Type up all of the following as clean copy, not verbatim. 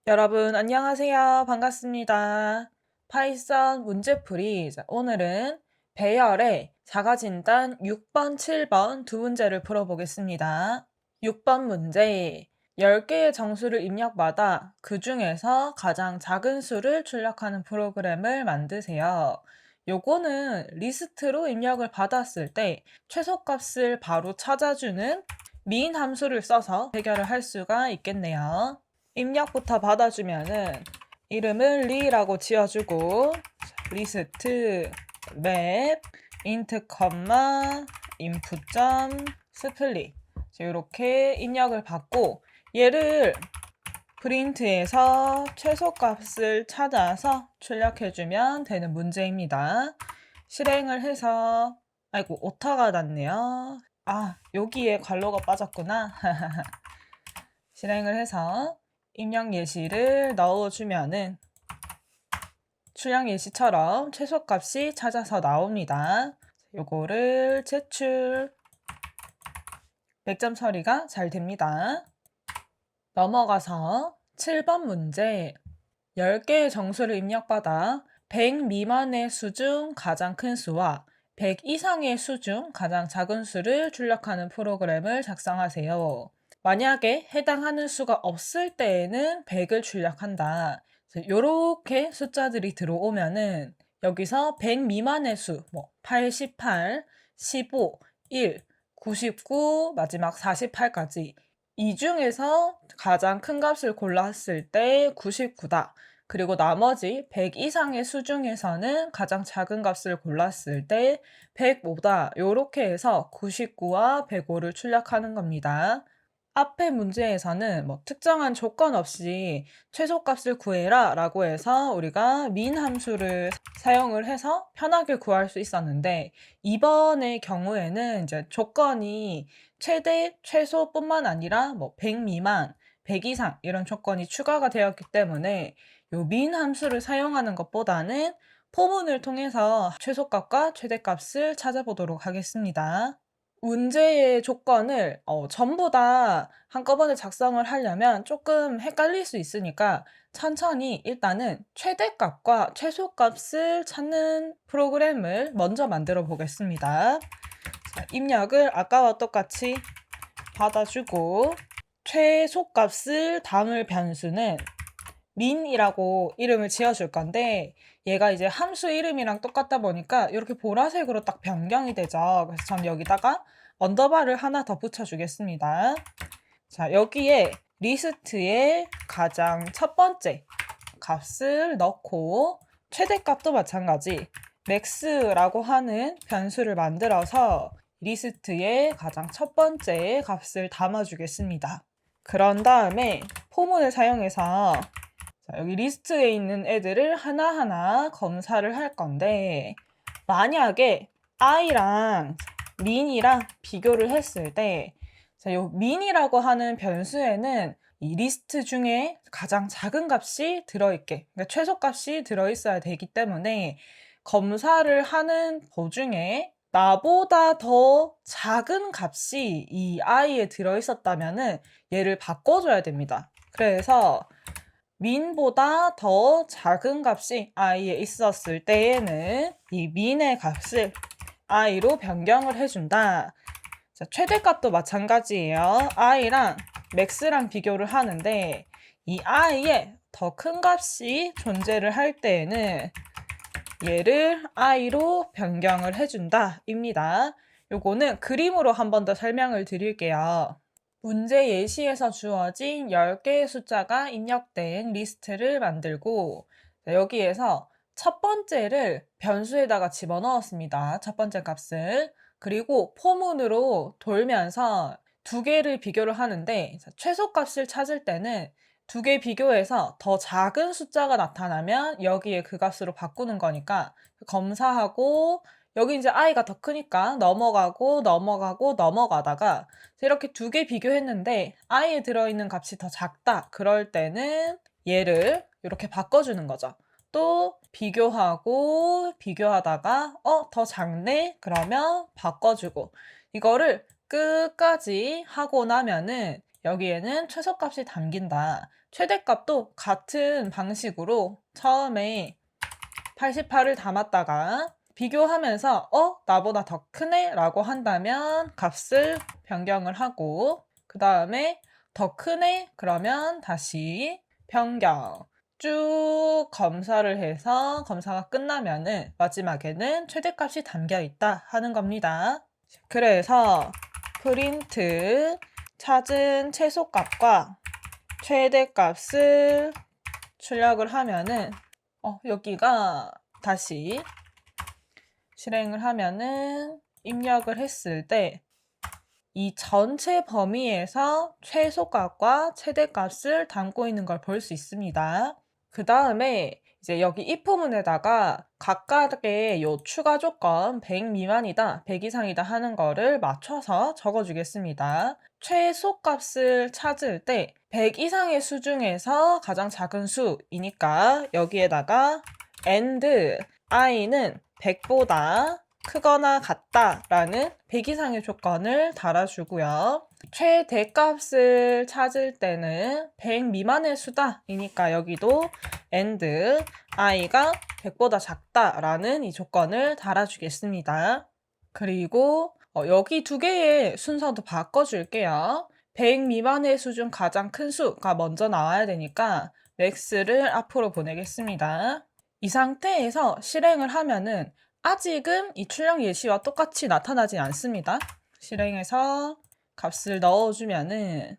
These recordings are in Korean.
여러분 안녕하세요. 반갑습니다. 파이썬 문제풀이. 오늘은 배열의 자가진단 6번, 7번 두 문제를 풀어보겠습니다. 6번 문제. 10개의 정수를 입력받아 그 중에서 가장 작은 수를 출력하는 프로그램을 만드세요. 요거는 리스트로 입력을 받았을 때 최소값을 바로 찾아주는 min 함수를 써서 해결을 할 수가 있겠네요. 입력부터 받아주면은 이름을 리라고 지어주고 리스트 맵 인트 인풋 스플릿 이렇게 입력을 받고 얘를 프린트해서 최소값을 찾아서 출력해주면 되는 문제입니다. 실행을 해서 아이고 오타가 났네요. 여기에 괄호가 빠졌구나. 실행을 해서 입력 예시를 넣어주면은 출력 예시처럼 최소값이 찾아서 나옵니다. 요거를 제출 100점 처리가 잘 됩니다. 넘어가서 7번 문제. 10개의 정수를 입력받아 100 미만의 수 중 가장 큰 수와 100 이상의 수 중 가장 작은 수를 출력하는 프로그램을 작성하세요. 만약에 해당하는 수가 없을 때에는 100을 출력한다. 이렇게 숫자들이 들어오면은 여기서 100 미만의 수, 88, 15, 1, 99, 마지막 48까지 이 중에서 가장 큰 값을 골랐을 때 99다. 그리고 나머지 100 이상의 수 중에서는 가장 작은 값을 골랐을 때 105다. 이렇게 해서 99와 105를 출력하는 겁니다. 앞의 문제에서는 특정한 조건 없이 최소값을 구해라 라고 해서 우리가 min 함수를 사용을 해서 편하게 구할 수 있었는데 이번의 경우에는 이제 조건이 최대, 최소뿐만 아니라 100 미만, 100 이상 이런 조건이 추가가 되었기 때문에 요 min 함수를 사용하는 것보다는 포문을 통해서 최소값과 최대값을 찾아보도록 하겠습니다. 문제의 조건을 전부 다 한꺼번에 작성을 하려면 조금 헷갈릴 수 있으니까 천천히 일단은 최대값과 최소값을 찾는 프로그램을 먼저 만들어 보겠습니다. 자, 입력을 아까와 똑같이 받아주고 최소값을 담을 변수는 min이라고 이름을 지어줄 건데 얘가 이제 함수 이름이랑 똑같다 보니까 이렇게 보라색으로 딱 변경이 되죠. 그래서 전 여기다가 언더바를 하나 더 붙여주겠습니다. 자, 여기에 리스트의 가장 첫 번째 값을 넣고 최대값도 마찬가지 max라고 하는 변수를 만들어서 리스트의 가장 첫 번째 값을 담아주겠습니다. 그런 다음에 포문을 사용해서 여기 리스트에 있는 애들을 하나하나 검사를 할 건데 만약에 i랑 min이랑 비교를 했을 때 요 min이라고 하는 변수에는 이 리스트 중에 가장 작은 값이 들어있게 그러니까 최소값이 들어있어야 되기 때문에 검사를 하는 도중에 나보다 더 작은 값이 이 i에 들어있었다면은 얘를 바꿔줘야 됩니다. 그래서 min보다 더 작은 값이 i에 있었을 때에는 이 min의 값을 i로 변경을 해준다. 자, 최대값도 마찬가지예요. i랑 max랑 비교를 하는데 이 i에 더 큰 값이 존재를 할 때에는 얘를 i로 변경을 해준다 입니다. 요거는 그림으로 한 번 더 설명을 드릴게요. 문제 예시에서 주어진 10개의 숫자가 입력된 리스트를 만들고 여기에서 첫 번째를 변수에다가 집어넣었습니다. 첫 번째 값을. 그리고 포문으로 돌면서 두 개를 비교를 하는데 최소값을 찾을 때는 두 개 비교해서 더 작은 숫자가 나타나면 여기에 그 값으로 바꾸는 거니까 검사하고 여기 이제 i가 더 크니까 넘어가다가 이렇게 두 개 비교했는데 i에 들어있는 값이 더 작다. 그럴 때는 얘를 이렇게 바꿔주는 거죠. 또 비교하다가 더 작네? 그러면 바꿔주고 이거를 끝까지 하고 나면은 여기에는 최소값이 담긴다. 최대값도 같은 방식으로 처음에 88을 담았다가 비교하면서 나보다 더 크네 라고 한다면 값을 변경을 하고 그 다음에 더 크네 그러면 다시 변경 쭉 검사를 해서 검사가 끝나면은 마지막에는 최대값이 담겨 있다 하는 겁니다. 그래서 프린트 찾은 최소값과 최대값을 출력을 하면은 여기가 다시 실행을 하면은 입력을 했을 때 이 전체 범위에서 최소값과 최대값을 담고 있는 걸 볼 수 있습니다. 그 다음에 이제 여기 if문에다가 각각의 요 추가 조건 100 미만이다, 100 이상이다 하는 거를 맞춰서 적어주겠습니다. 최소값을 찾을 때 100 이상의 수 중에서 가장 작은 수이니까 여기에다가 and i는 100보다 크거나 같다라는 100 이상의 조건을 달아주고요. 최대값을 찾을 때는 100 미만의 수다이니까 여기도 and i가 100보다 작다라는 이 조건을 달아주겠습니다. 그리고 여기 두 개의 순서도 바꿔줄게요. 100 미만의 수 중 가장 큰 수가 먼저 나와야 되니까 max를 앞으로 보내겠습니다. 이 상태에서 실행을 하면은 아직은 이 출력 예시와 똑같이 나타나지 않습니다. 실행해서 값을 넣어주면은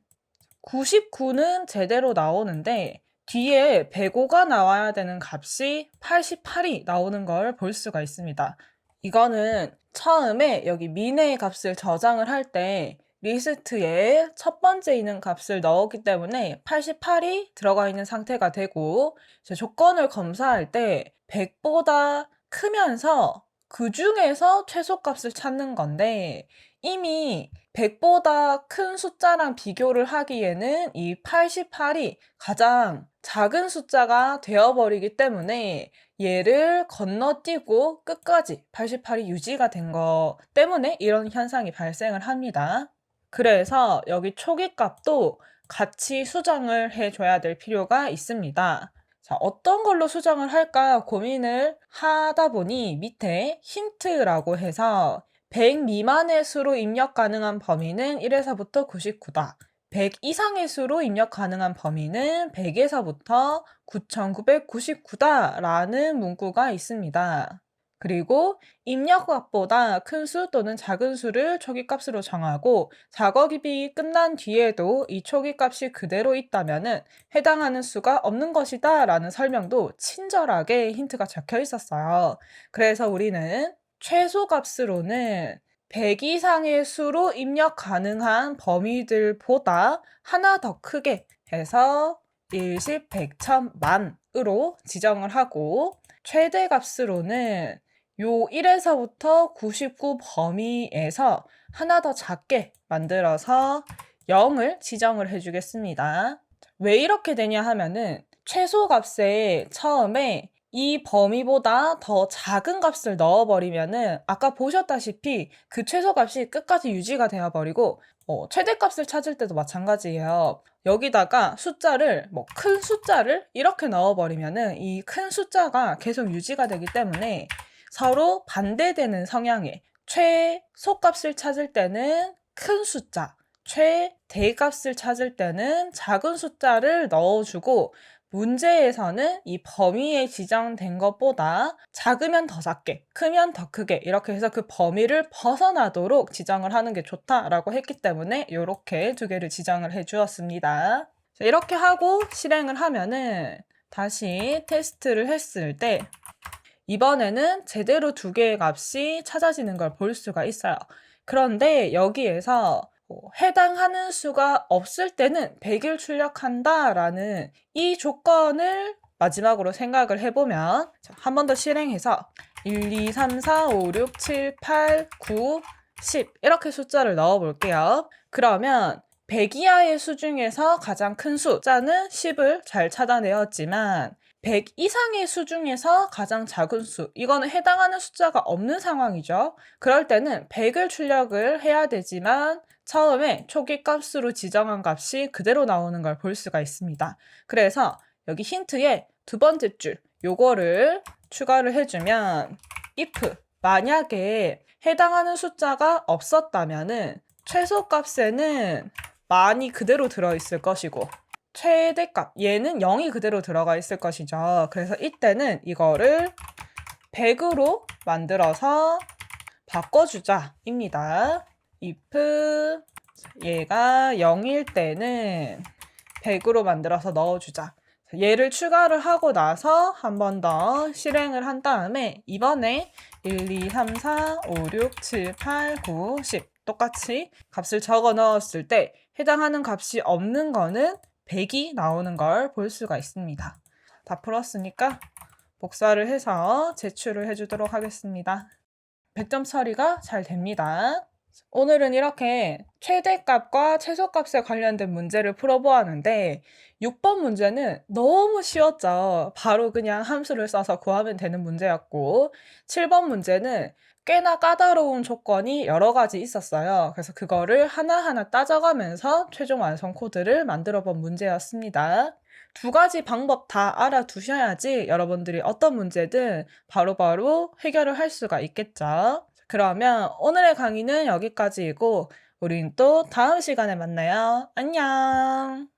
99는 제대로 나오는데 뒤에 105가 나와야 되는 값이 88이 나오는 걸 볼 수가 있습니다. 이거는 처음에 여기 미네의 값을 저장을 할 때 리스트에 첫 번째 있는 값을 넣었기 때문에 88이 들어가 있는 상태가 되고 조건을 검사할 때 100보다 크면서 그 중에서 최소값을 찾는 건데 이미 100보다 큰 숫자랑 비교를 하기에는 이 88이 가장 작은 숫자가 되어버리기 때문에 얘를 건너뛰고 끝까지 88이 유지가 된 거 때문에 이런 현상이 발생을 합니다. 그래서 여기 초기값도 같이 수정을 해줘야 될 필요가 있습니다. 자, 어떤 걸로 수정을 할까 고민을 하다 보니 밑에 힌트라고 해서 100 미만의 수로 입력 가능한 범위는 1에서부터 99다. 100 이상의 수로 입력 가능한 범위는 100에서부터 9999다 라는 문구가 있습니다. 그리고 입력값보다 큰 수 또는 작은 수를 초기값으로 정하고 작업이 끝난 뒤에도 이 초기값이 그대로 있다면 해당하는 수가 없는 것이다 라는 설명도 친절하게 힌트가 적혀 있었어요. 그래서 우리는 최소값으로는 100 이상의 수로 입력 가능한 범위들보다 하나 더 크게 해서 1, 10, 100, 1000, 만으로 지정을 하고 최대값으로는 요 1에서부터 99 범위에서 하나 더 작게 만들어서 0을 지정을 해주겠습니다. 왜 이렇게 되냐 하면은 최소값에 처음에 이 범위보다 더 작은 값을 넣어버리면은 아까 보셨다시피 그 최소값이 끝까지 유지가 되어버리고 최대값을 찾을 때도 마찬가지예요. 여기다가 숫자를 큰 숫자를 이렇게 넣어버리면은 이 큰 숫자가 계속 유지가 되기 때문에 서로 반대되는 성향의 최소값을 찾을 때는 큰 숫자, 최대값을 찾을 때는 작은 숫자를 넣어주고 문제에서는 이 범위에 지정된 것보다 작으면 더 작게, 크면 더 크게 이렇게 해서 그 범위를 벗어나도록 지정을 하는 게 좋다라고 했기 때문에 이렇게 두 개를 지정을 해 주었습니다. 이렇게 하고 실행을 하면은 다시 테스트를 했을 때 이번에는 제대로 두 개의 값이 찾아지는 걸 볼 수가 있어요. 그런데 여기에서 해당하는 수가 없을 때는 100을 출력한다라는 이 조건을 마지막으로 생각을 해보면 한 번 더 실행해서 1, 2, 3, 4, 5, 6, 7, 8, 9, 10 이렇게 숫자를 넣어볼게요. 그러면 100 이하의 수 중에서 가장 큰 숫자는 10을 잘 찾아내었지만 100 이상의 수 중에서 가장 작은 수, 이거는 해당하는 숫자가 없는 상황이죠. 그럴 때는 100을 출력을 해야 되지만 처음에 초기 값으로 지정한 값이 그대로 나오는 걸 볼 수가 있습니다. 그래서 여기 힌트에 두 번째 줄 요거를 추가를 해주면 if 만약에 해당하는 숫자가 없었다면은 최소값에는 만이 그대로 들어있을 것이고 최대값 얘는 0이 그대로 들어가 있을 것이죠. 그래서 이때는 이거를 100으로 만들어서 바꿔주자 입니다. if 얘가 0일 때는 100으로 만들어서 넣어주자. 얘를 추가를 하고 나서 한 번 더 실행을 한 다음에 이번에 1, 2, 3, 4, 5, 6, 7, 8, 9, 10 똑같이 값을 적어 넣었을 때 해당하는 값이 없는 거는 100이 나오는 걸 볼 수가 있습니다. 다 풀었으니까 복사를 해서 제출을 해주도록 하겠습니다. 100점 처리가 잘 됩니다. 오늘은 이렇게 최대값과 최소값에 관련된 문제를 풀어보았는데 6번 문제는 너무 쉬웠죠. 바로 그냥 함수를 써서 구하면 되는 문제였고 7번 문제는 꽤나 까다로운 조건이 여러 가지 있었어요. 그래서 그거를 하나하나 따져가면서 최종 완성 코드를 만들어 본 문제였습니다. 두 가지 방법 다 알아두셔야지 여러분들이 어떤 문제든 바로바로 해결을 할 수가 있겠죠. 그러면 오늘의 강의는 여기까지이고 우린 또 다음 시간에 만나요. 안녕!